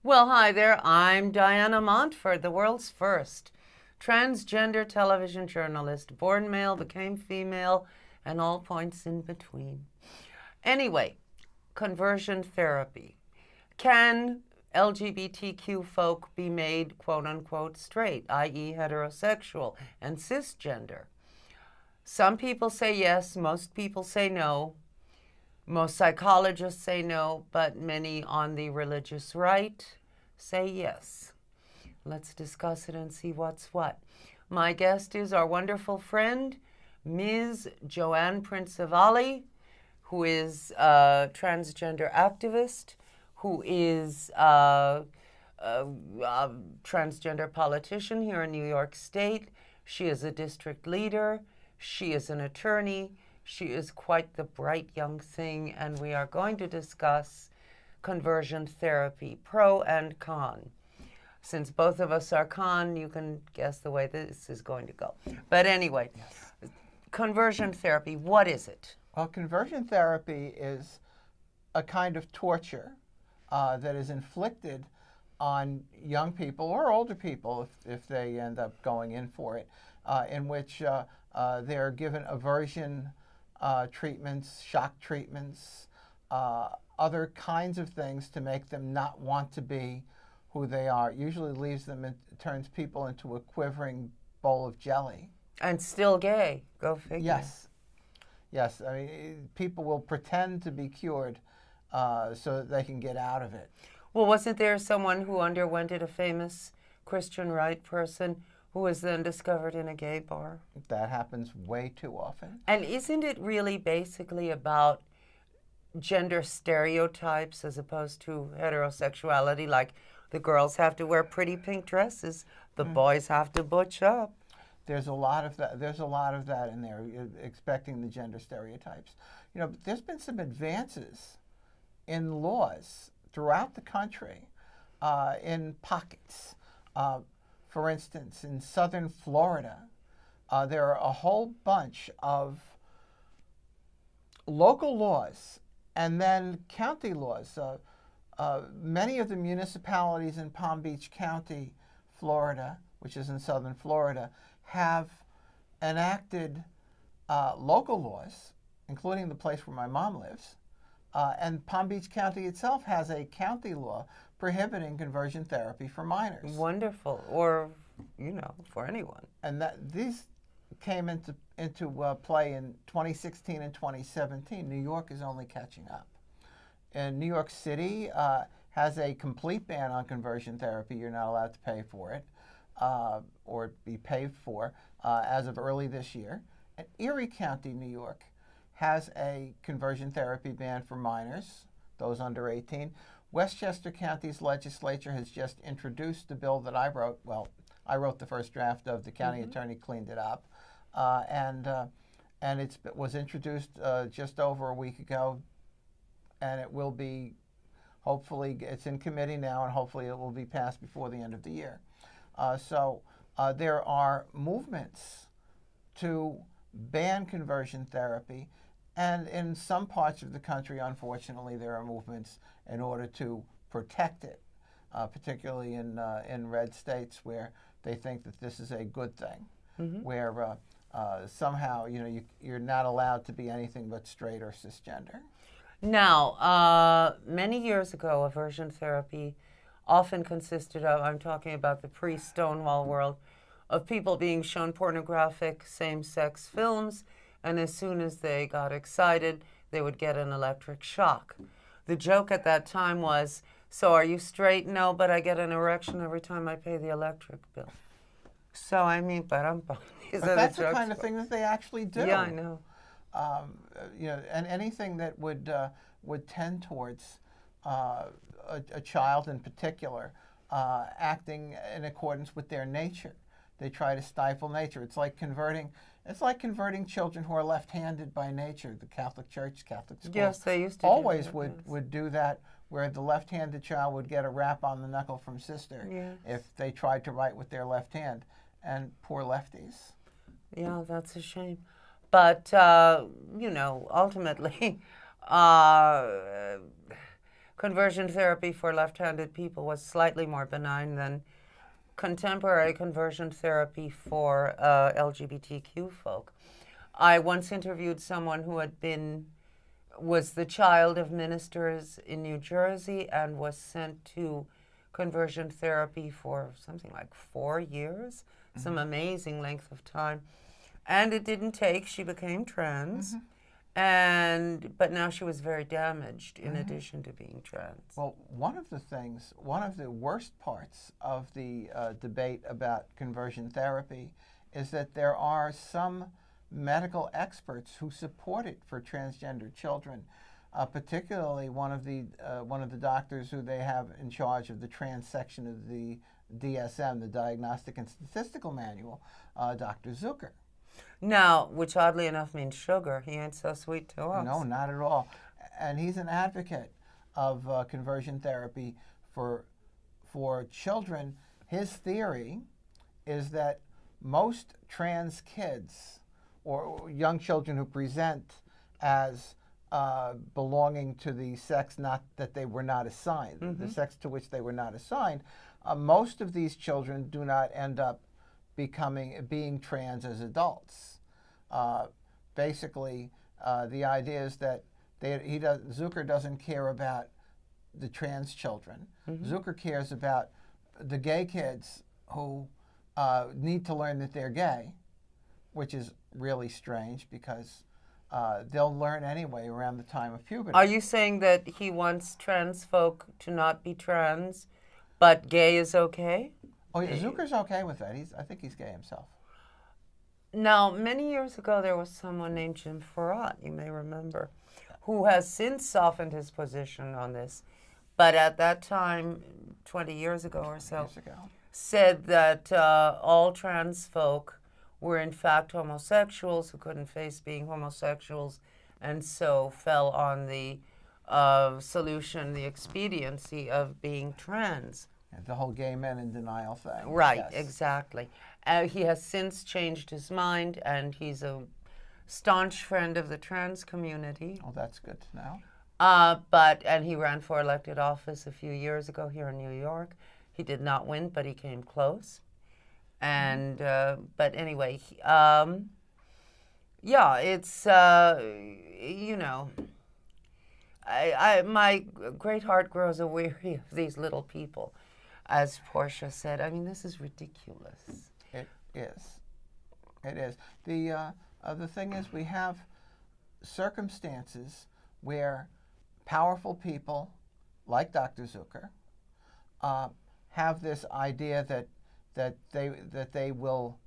Well, hi there. I'm Diana Montfort, the world's first transgender television journalist, born male, became female, and all points in between. Anyway, conversion therapy. Can LGBTQ folk be made quote unquote straight, i.e., heterosexual and cisgender? Some people say yes, most people say no. Most psychologists say no, but many on the religious right say yes. Let's discuss it and see what's what. My guest is our wonderful friend, Ms. Joann Prinzivalli, who is a transgender activist, who is a transgender politician here in New York State. She is a district leader. She is an attorney. She is quite the bright young thing, and we are going to discuss conversion therapy, pro and con. Since both of us are con, you can guess the way this is going to go. But anyway, yes. Conversion therapy, what is it? Well, conversion therapy is a kind of torture that is inflicted on young people or older people if they end up going in for it, in which they're given aversion treatments, shock treatments, other kinds of things to make them not want to be who they are. It usually leaves them, it turns people into a quivering bowl of jelly. And still gay, go figure. Yes. Yes, I mean, people will pretend to be cured so that they can get out of it. Well, wasn't there someone who underwent it, a famous Christian right person, who was then discovered in a gay bar? That happens way too often. And isn't it really basically about gender stereotypes as opposed to heterosexuality? Like the girls have to wear pretty pink dresses, the boys have to butch up. There's a lot of that. There's a lot of that in there, expecting the gender stereotypes. You know, there's been some advances in laws throughout the country, in pockets. For instance, in southern Florida, there are a whole bunch of local laws and then county laws. Many of the municipalities in Palm Beach County, Florida, which is in southern Florida, have enacted local laws, including the place where my mom lives. And Palm Beach County itself has a county law prohibiting conversion therapy for minors. Wonderful, or, for anyone. And these came into play in 2016 and 2017. New York is only catching up. And New York City has a complete ban on conversion therapy. You're not allowed to pay for it or be paid for as of early this year. And Erie County, New York, has a conversion therapy ban for minors, those under 18. Westchester County's legislature has just introduced the bill that I wrote. Well, I wrote the first draft of. The county attorney cleaned it up. And it was introduced just over a week ago. And it will be, hopefully, it's in committee now, and hopefully it will be passed before the end of the year. So there are movements to ban conversion therapy. And in some parts of the country, unfortunately, there are movements in order to protect it, particularly in red states where they think that this is a good thing, where somehow you're not allowed to be anything but straight or cisgender. Now, many years ago, aversion therapy often consisted of, I'm talking about the pre-Stonewall world, of people being shown pornographic same-sex films, and as soon as they got excited, they would get an electric shock. The joke at that time was, so are you straight? No, but I get an erection every time I pay the electric bill. So, I mean, but that's the kind of thing that they actually do. Yeah, I know. And anything that would tend towards a child in particular acting in accordance with their nature. They try to stifle nature. It's like converting children who are left-handed by nature. The Catholic Church, Catholic schools, yes, they used to always would do that, where the left-handed child would get a rap on the knuckle from sister if they tried to write with their left hand. And poor lefties. Yeah, that's a shame. But ultimately, conversion therapy for left-handed people was slightly more benign than contemporary conversion therapy for LGBTQ folk. I once interviewed someone who was the child of ministers in New Jersey and was sent to conversion therapy for something like 4 years, some amazing length of time. And it didn't take, she became trans. But now she was very damaged in addition to being trans. Well, one of the worst parts of the debate about conversion therapy is that there are some medical experts who support it for transgender children, particularly one of the doctors who they have in charge of the trans section of the DSM, the Diagnostic and Statistical Manual, Dr. Zucker. Now, which oddly enough means sugar. He ain't so sweet to us. No, not at all. And he's an advocate of conversion therapy for children. His theory is that most trans kids or young children who present as belonging to the sex that they were not assigned, the sex to which they were not assigned, most of these children do not end up being trans as adults. Basically, the idea is that Zucker doesn't care about the trans children. Zucker cares about the gay kids who need to learn that they're gay, which is really strange because they'll learn anyway around the time of puberty. Are you saying that he wants trans folk to not be trans, but gay is okay? Oh, yeah, Zucker's okay with that. I think he's gay himself. Now, many years ago, there was someone named Jim Farrat, you may remember, who has since softened his position on this. But at that time, 20 years ago or so, said that all trans folk were in fact homosexuals who couldn't face being homosexuals, and so fell on the solution, the expediency of being trans. The whole gay men in denial thing. Right, yes. Exactly. He has since changed his mind, and he's a staunch friend of the trans community. Oh, that's good to know. And he ran for elected office a few years ago here in New York. He did not win, but he came close. And but anyway, yeah, it's you know, my great heart grows aweary of these little people. As Portia said, I mean, this is ridiculous. It is. It is. The thing is, we have circumstances where powerful people, like Dr. Zucker, have this idea that they will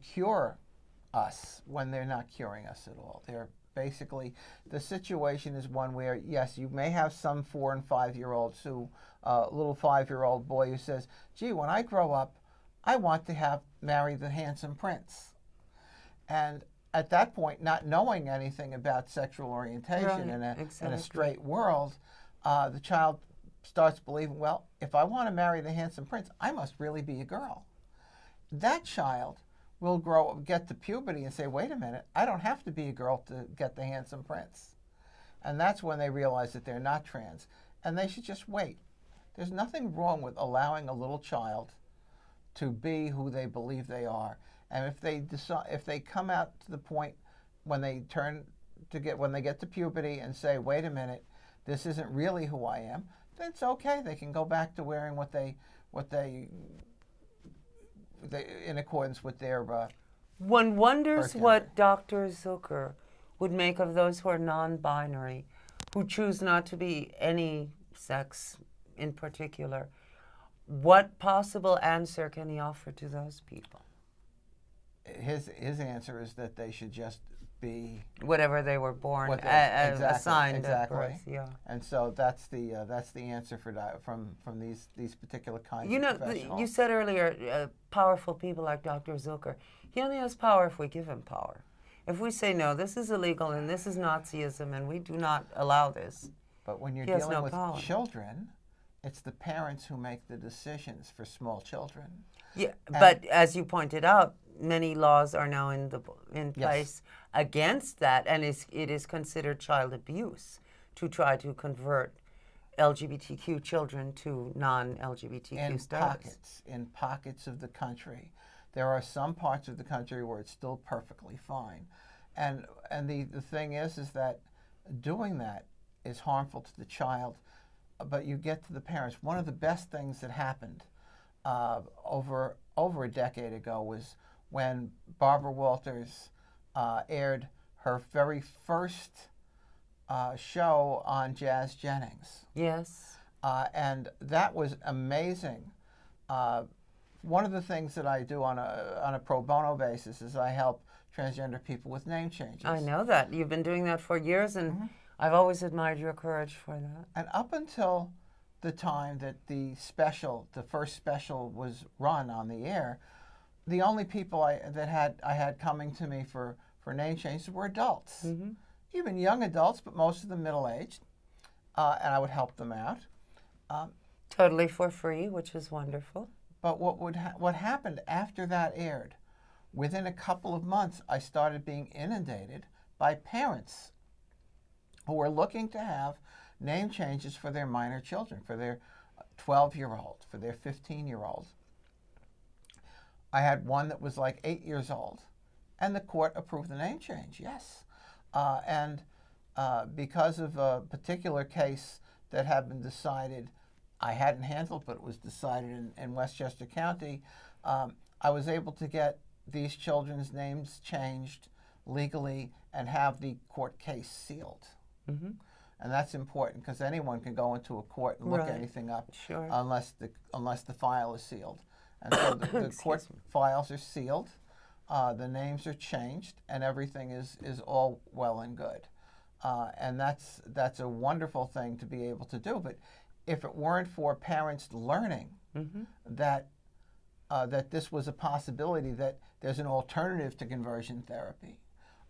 cure us when they're not curing us at all. They're basically, the situation is one where, yes, you may have some 4 and 5 year olds who, little 5-year-old boy who says, gee, when I grow up, I want to marry the handsome prince. And at that point, not knowing anything about sexual orientation in a straight world, the child starts believing, well, if I want to marry the handsome prince, I must really be a girl. That child will get to puberty and say, wait a minute, I don't have to be a girl to get the handsome prince. And that's when they realize that they're not trans. And they should just wait. There's nothing wrong with allowing a little child to be who they believe they are. And if they come out to the point when they get to puberty and say, wait a minute, this isn't really who I am, then it's okay. They can go back to wearing what they in accordance with their one wonders what Dr. Zucker would make of those who are non-binary, who choose not to be any sex in particular. What possible answer can he offer to those people? His answer is that they should just be whatever they were born assigned at birth. Yeah. And so that's the answer from these particular kinds. You know, of professionals. You said earlier, powerful people like Dr. Zucker. He only has power if we give him power. If we say no, this is illegal and this is Nazism and we do not allow this. But when you're dealing with children, it's the parents who make the decisions for small children. Yeah, but as you pointed out, many laws are now in place against that, and it is considered child abuse to try to convert LGBTQ children to non-LGBTQ status. In pockets of the country. There are some parts of the country where it's still perfectly fine. And the thing is that doing that is harmful to the child, but you get to the parents. One of the best things that happened over a decade ago was when Barbara Walters aired her very first show on Jazz Jennings. Yes. And that was amazing. One of the things that I do on a pro bono basis is I help transgender people with name changes. I know that. You've been doing that for years, and I've always admired your courage for that. And up until the time that the first special was run on the air, the only people I had coming to me for name changes were adults. Even young adults, but most of them middle-aged, and I would help them out. Totally for free, which is wonderful. But what happened after that aired, within a couple of months, I started being inundated by parents who were looking to have name changes for their minor children, for their 12-year-old, for their 15-year-old. I had one that was like 8 years old, and the court approved the name change, yes. And because of a particular case that had been decided, I hadn't handled, but it was decided in Westchester County, I was able to get these children's names changed legally and have the court case sealed. And that's important because anyone can go into a court and look anything up unless the file is sealed. And so the court files are sealed, the names are changed, and everything is all well and good. And that's a wonderful thing to be able to do. But if it weren't for parents learning that this was a possibility, that there's an alternative to conversion therapy,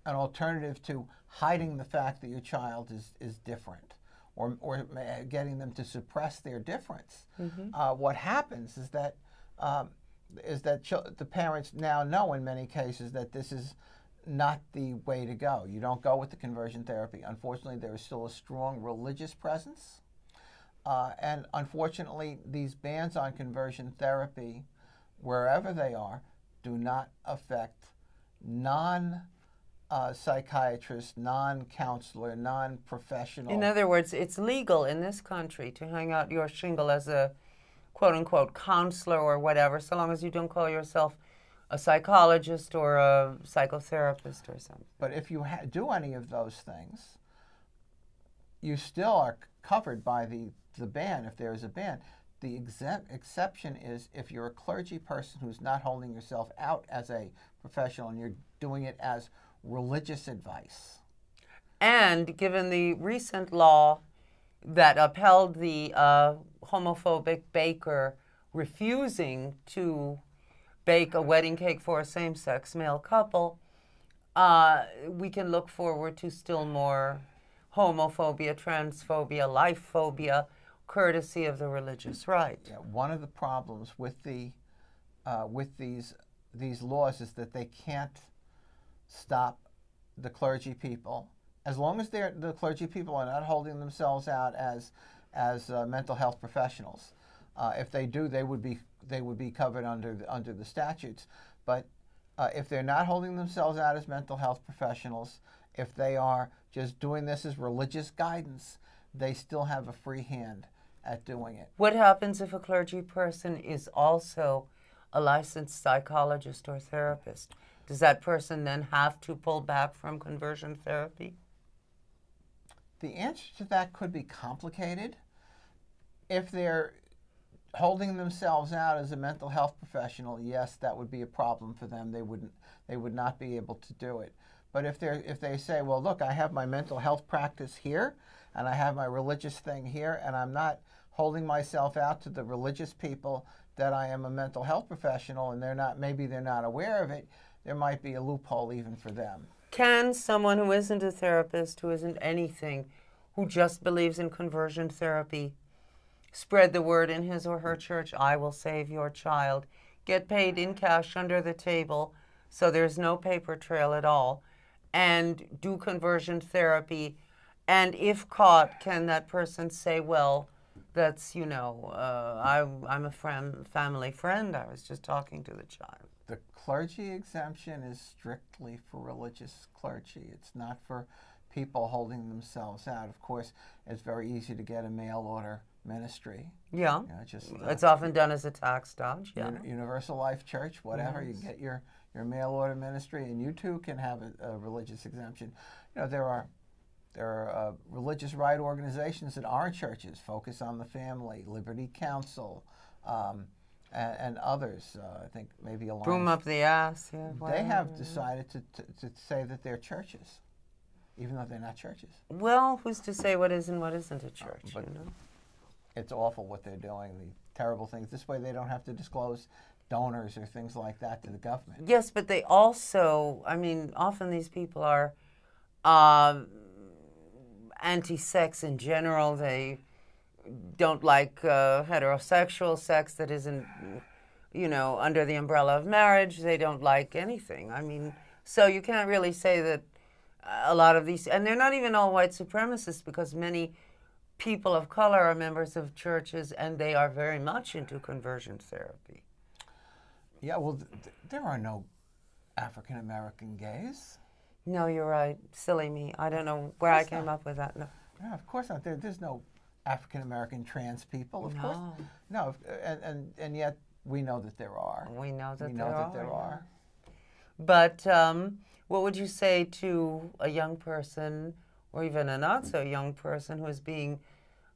an alternative to hiding the fact that your child is different, or getting them to suppress their difference. What happens is that the parents now know in many cases that this is not the way to go. You don't go with the conversion therapy. Unfortunately, there is still a strong religious presence. And unfortunately, these bans on conversion therapy, wherever they are, do not affect non-psychiatrist, non-counselor, non-professional. In other words, it's legal in this country to hang out your shingle as a quote-unquote counselor or whatever, so long as you don't call yourself a psychologist or a psychotherapist or something. But if you do any of those things, you still are covered by the ban, if there is a ban. The exception is if you're a clergy person who's not holding yourself out as a professional and you're doing it as religious advice. And given the recent law that upheld the homophobic baker refusing to bake a wedding cake for a same-sex male couple, we can look forward to still more homophobia, transphobia, life phobia, courtesy of the religious right. Yeah, one of the problems with these laws is that they can't stop the clergy people, as long as the clergy people are not holding themselves out as mental health professionals. If they do, they would be covered under the statutes. But if they're not holding themselves out as mental health professionals, if they are just doing this as religious guidance, they still have a free hand at doing it. What happens if a clergy person is also a licensed psychologist or therapist? Does that person then have to pull back from conversion therapy? The answer to that could be complicated. If they're holding themselves out as a mental health professional, yes, that would be a problem for them. They would not be able to do it. But if they say, well, look, I have my mental health practice here, and I have my religious thing here, and I'm not holding myself out to the religious people that I am a mental health professional, and maybe they're not aware of it, there might be a loophole even for them. Can someone who isn't a therapist, who isn't anything, who just believes in conversion therapy, spread the word in his or her church, I will save your child, get paid in cash under the table, so there's no paper trail at all, and do conversion therapy? And if caught, can that person say, well, that's, I'm a family friend. I was just talking to the child. The clergy exemption is strictly for religious clergy. It's not for people holding themselves out. Of course, it's very easy to get a mail order ministry. Yeah. Just it's often done as a tax dodge. Yeah. Universal Life Church, whatever. Yes. You get your mail order ministry, and you too can have a religious exemption. There are religious right organizations that aren't churches, Focus on the Family, Liberty Counsel, and others. I think maybe Alliance. Boom up the ass. Yeah. They have decided to say that they're churches, even though they're not churches. Well, who's to say what is and what isn't a church? But it's awful what they're doing, the terrible things. This way they don't have to disclose donors or things like that to the government. Yes, but they also, often these people are anti-sex in general. They don't like heterosexual sex that isn't, under the umbrella of marriage. They don't like anything. So you can't really say that a lot of these, and they're not even all white supremacists, because many people of color are members of churches, and they are very much into conversion therapy. Yeah, well, there are no African American gays. No, you're right. Silly me. I don't know where I came up with that. No. Yeah, of course not. There's no African American trans people. Of course. No, and yet we know that there are. We know that there are. But what would you say to a young person, or even a not so young person, who is being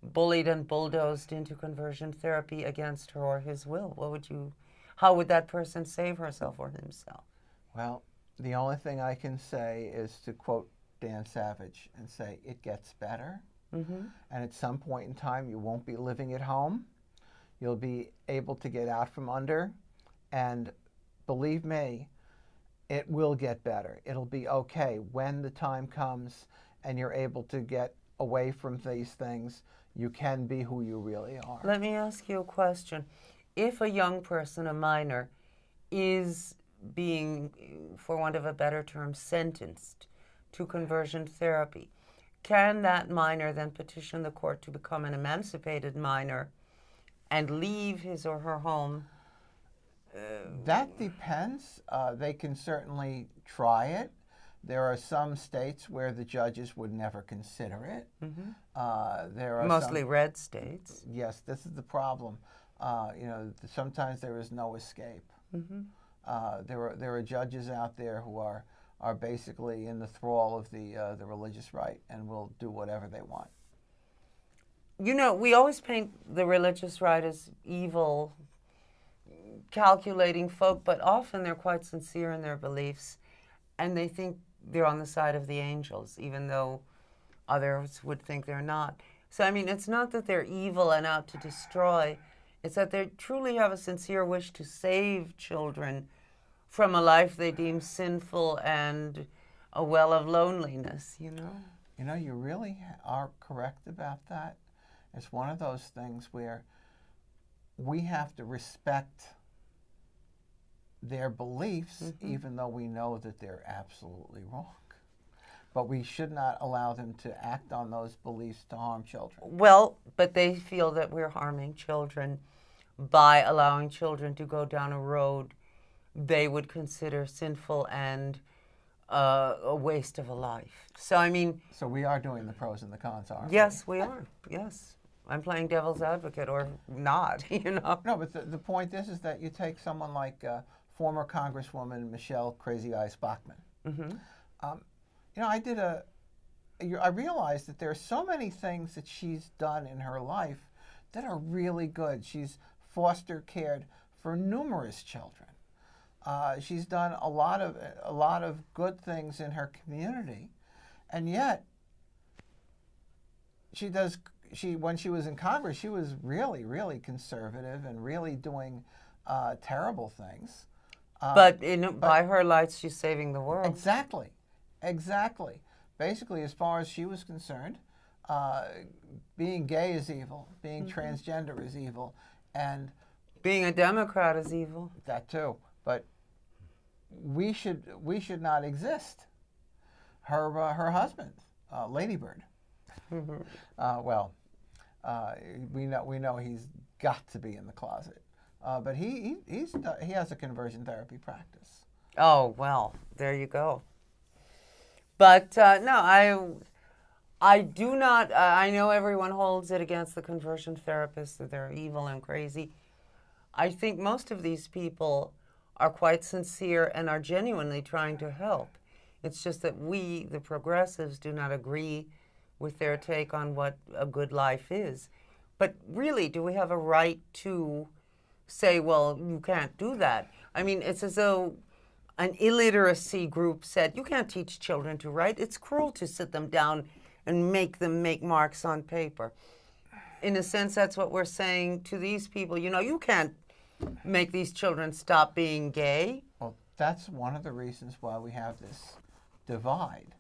bullied and bulldozed into conversion therapy against her or his will? How would that person save herself or himself? Well, the only thing I can say is to quote Dan Savage and say, it gets better. Mm-hmm. And at some point in time, you won't be living at home. You'll be able to get out from under. And believe me, it will get better. It'll be okay when the time comes and you're able to get away from these things. You can be who you really are. Let me ask you a question. If a young person, a minor, is being, for want of a better term, sentenced to conversion therapy, can that minor then petition the court to become an emancipated minor and leave his or her home? That depends. They can certainly try it. There are some states where the judges would never consider it. Mm-hmm. There are mostly red states. Yes, this is the problem. Sometimes there is no escape. Mm-hmm. There are judges out there who are basically in the thrall of the religious right and will do whatever they want. We always paint the religious right as evil, calculating folk, but often they're quite sincere in their beliefs, and they think they're on the side of the angels, even though others would think they're not. So, it's not that they're evil and out to destroy. It's that they truly have a sincere wish to save children from a life they deem sinful and a well of loneliness, You really are correct about that. It's one of those things where we have to respect their beliefs, mm-hmm. even though we know that they're absolutely wrong. But we should not allow them to act on those beliefs to harm children. Well, but they feel that we're harming children by allowing children to go down a road they would consider sinful and a waste of a life. So, So we are doing the pros and the cons, aren't we? Yes, we are. Yes. I'm playing devil's advocate or not, No, but the point is that you take someone like former Congresswoman Michelle Crazy Eyes Bachmann. Mm-hmm. I realized that there are so many things that she's done in her life that are really good. She's foster cared for numerous children. She's done a lot of good things in her community, and yet when she was in Congress, she was really, really conservative and really doing terrible things. But by her lights, she's saving the world. Exactly. Basically, as far as she was concerned, being gay is evil, being mm-hmm. transgender is evil, and being a Democrat is evil. That too. But we should not exist. Her husband, Lady Bird. Mm-hmm. We know he's got to be in the closet. But he has a conversion therapy practice. Oh, well, there you go. But no, I do not. I know everyone holds it against the conversion therapists that they're evil and crazy. I think most of these people are quite sincere and are genuinely trying to help. It's just that we, the progressives, do not agree with their take on what a good life is. But really, do we have a right to say, well, you can't do that? I mean, it's as though an illiteracy group said, you can't teach children to write. It's cruel to sit them down and make them make marks on paper. In a sense, that's what we're saying to these people. You know, you can't make these children stop being gay. Well, that's one of the reasons why we have this divide.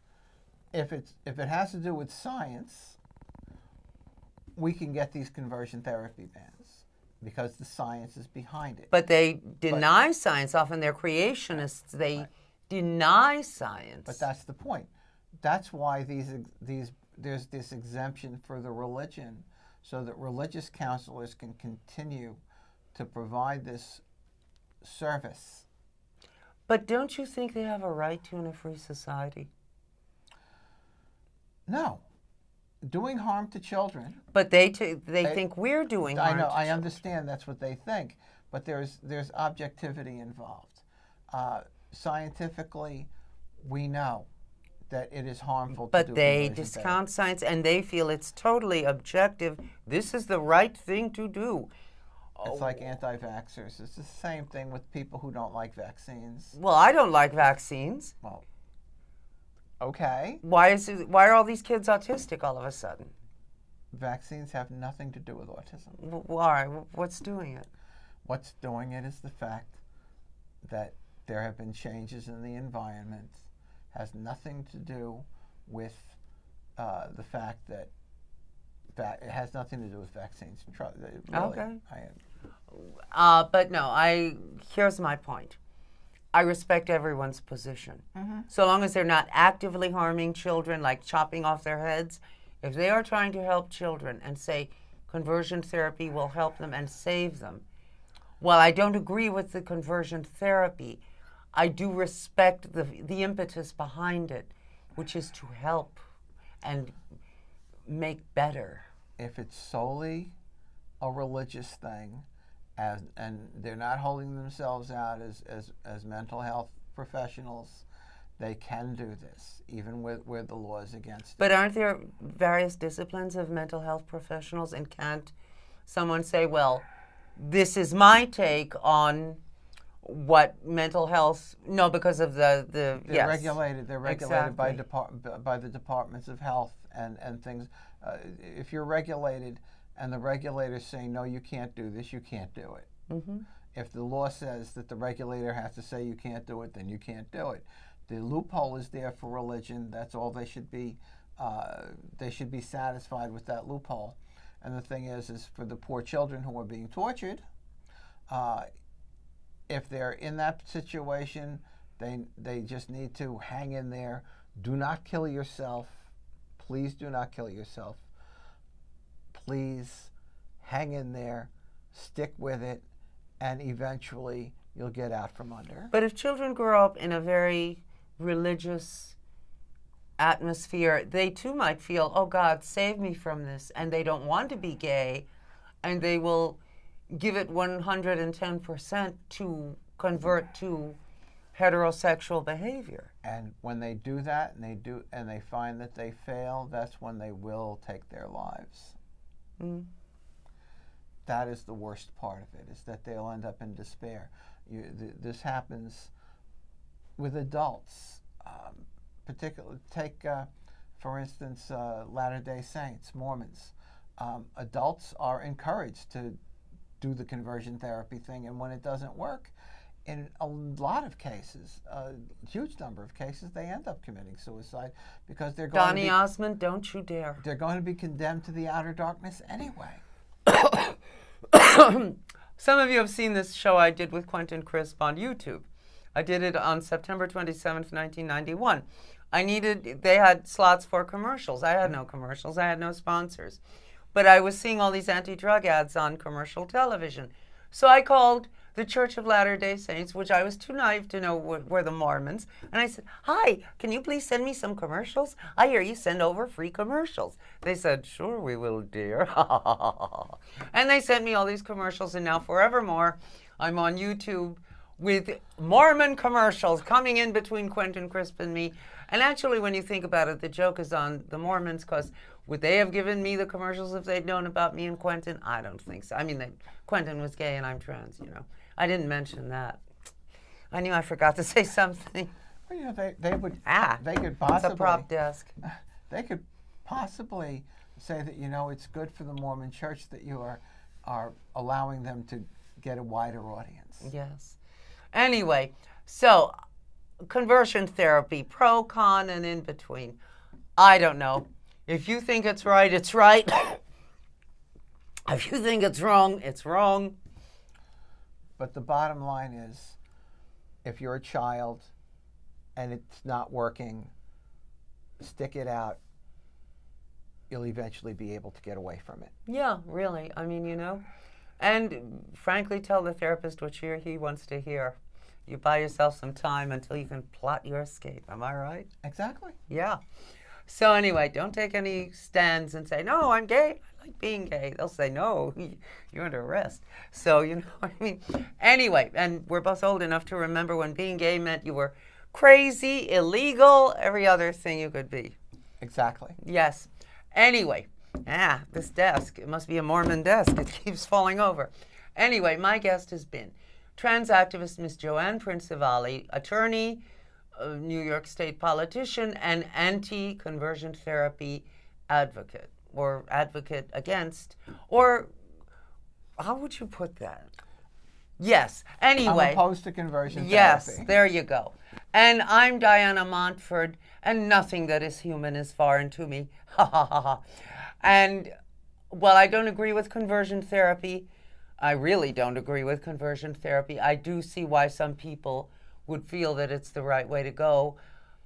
If it has to do with science, we can get these conversion therapy bans because the science is behind it. But they deny science. Often they're creationists. They deny science. But that's the point. That's why there's this exemption for the religion, so that religious counselors can continue to provide this service. But don't you think they have a right to in a free society? No. Doing harm to children. But they think we're doing harm. I know. To I children. understand that's what they think, but there's objectivity involved. Scientifically, we know that it is harmful. But to do they conversion discount therapy. science, and they feel it's totally objective. This is the right thing to do. It's like anti-vaxxers. It's the same thing with people who don't like vaccines. Well, I don't like vaccines. Well, okay. Why are all these kids autistic all of a sudden? Vaccines have nothing to do with autism. Why? What's doing it? What's doing it is the fact that there have been changes in the environment. Has nothing to do with the fact that it has nothing to do with vaccines. Really, Okay. I But no, here's my point. I respect everyone's position. So long as they're not actively harming children, like chopping off their heads. If they are trying to help children and say conversion therapy will help them and save them, while I don't agree with the conversion therapy, I do respect the impetus behind it, which is to help and make better. If it's solely a religious thing, and they're not holding themselves out as mental health professionals, they can do this, even where the law is against it. But aren't there various disciplines of mental health professionals, and can't someone say, well, this is my take on what mental health? No, because of the They're regulated. They're regulated Exactly. by the departments of health and things. If you're regulated, and the regulators say no, you can't do this, you can't do it. If the law says that the regulator has to say you can't do it, then you can't do it. The loophole is there for religion. That's all they should be. They should be satisfied with that loophole. And the thing is for the poor children who are being tortured, if they're in that situation, they just need to hang in there. Do not kill yourself. Please do not kill yourself. Please hang in there, stick with it, and eventually you'll get out from under. But if children grow up in a very religious atmosphere, they too might feel, oh God, save me from this, and they don't want to be gay, and they will give it 110% to convert to heterosexual behavior. And when they do that, and they find that they fail, that's when they will take their lives. That is the worst part of it, is that they'll end up in despair. This happens with adults. Particularly, take, for instance, Latter-day Saints, Mormons. Adults are encouraged to do the conversion therapy thing, and when it doesn't work, in a lot of cases, a huge number of cases, they end up committing suicide because they're going Donny Osmond, don't you dare. They're going to be condemned to the outer darkness anyway. Some of you have seen this show I did with Quentin Crisp on YouTube. I did it on September 27th, 1991. They had slots for commercials. I had no commercials. I had no sponsors. but I was seeing all these anti-drug ads on commercial television. So I called the Church of Latter-day Saints, which I was too naive to know were the Mormons. And I said, hi, can you please send me some commercials? I hear you send over free commercials. They said, sure we will, dear. And they sent me all these commercials, and now forevermore, I'm on YouTube with Mormon commercials coming in between Quentin Crisp and me. And actually, when you think about it, the joke is on the Mormons, because would they have given me the commercials if they'd known about me and Quentin? I don't think so. I mean, Quentin was gay and I'm trans, you know. I didn't mention that. I knew I forgot to say something. Well, you know, they would. They could It's possibly. a prop desk. They could possibly say that, you know, it's good for the Mormon Church that you are allowing them to get a wider audience. Yes. Anyway, so conversion therapy, pro, con, and in between. I don't know. If you think it's right, it's right. If you think it's wrong, it's wrong. But the bottom line is, if you're a child and it's not working, stick it out. You'll eventually be able to get away from it. Yeah, really. I mean, you know. And frankly, tell the therapist what she or he wants to hear. You buy yourself some time until you can plot your escape. Am I right? Exactly. Yeah. So anyway, don't take any stands and say, no, I'm gay. I like being gay. They'll say, no, you're under arrest. So, you know what I mean? Anyway, and we're both old enough to remember when being gay meant you were crazy, illegal, every other thing you could be. Exactly. Yes. Anyway, this desk, it must be a Mormon desk. It keeps falling over. Anyway, my guest has been trans activist Miss Joann Prinzivalli, attorney, New York State politician, and anti-conversion therapy advocate, or advocate against, or how would you put that? Yes. Anyway. I'm opposed to conversion therapy. Yes, there you go. And I'm Diana Montford, and nothing that is human is foreign to me. Ha ha ha ha. And while I don't agree with conversion therapy, I really don't agree with conversion therapy. I do see why some people would feel that it's the right way to go.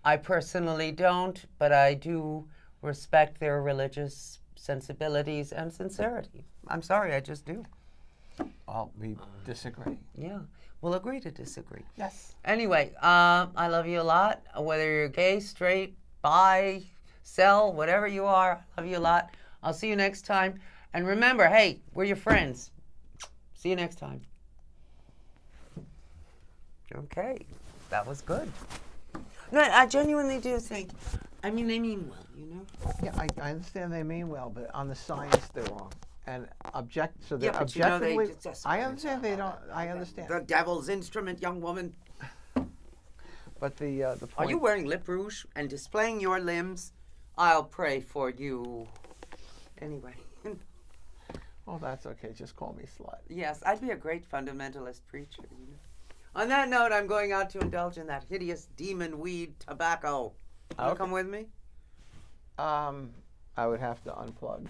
I personally don't, but I do respect their religious sensibilities and sincerity. I'm sorry, I just do. Well, we disagree. Yeah, we'll agree to disagree. Yes. Anyway, I love you a lot. Whether you're gay, straight, bi, cell, whatever you are, I love you a lot. I'll see you next time. And remember, hey, we're your friends. See you next time. Okay, that was good. No, I genuinely do think, I mean, they mean well, you know? Yeah, I understand they mean well, but on the science they're wrong. And they're Yeah, but you know, objectively. they just I understand they don't. I understand. The devil's instrument, young woman. But the point. Are you wearing lip rouge and displaying your limbs? I'll pray for you. Anyway. Oh, that's okay. Just call me slut. Yes, I'd be a great fundamentalist preacher, you know. On that note, I'm going out to indulge in that hideous demon weed tobacco. Want to come with me? I would have to unplug.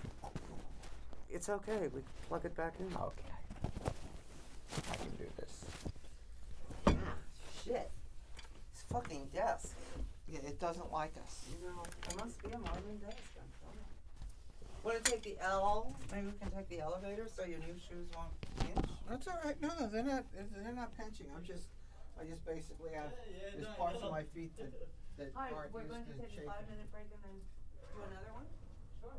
It's okay. We can plug it back in. Okay. I can do this. Shit. It's fucking desk. Yeah, it doesn't like us. You know, there must be a modern desk. I'm sorry. Want to take the L? Maybe we can take the elevator so your new shoes won't pinch? That's all right. No, they're not. They're not pinching. I just basically have there's parts of my feet that Hi, aren't we're used going to to take a shaking. 5-minute break and then do another one? Sure.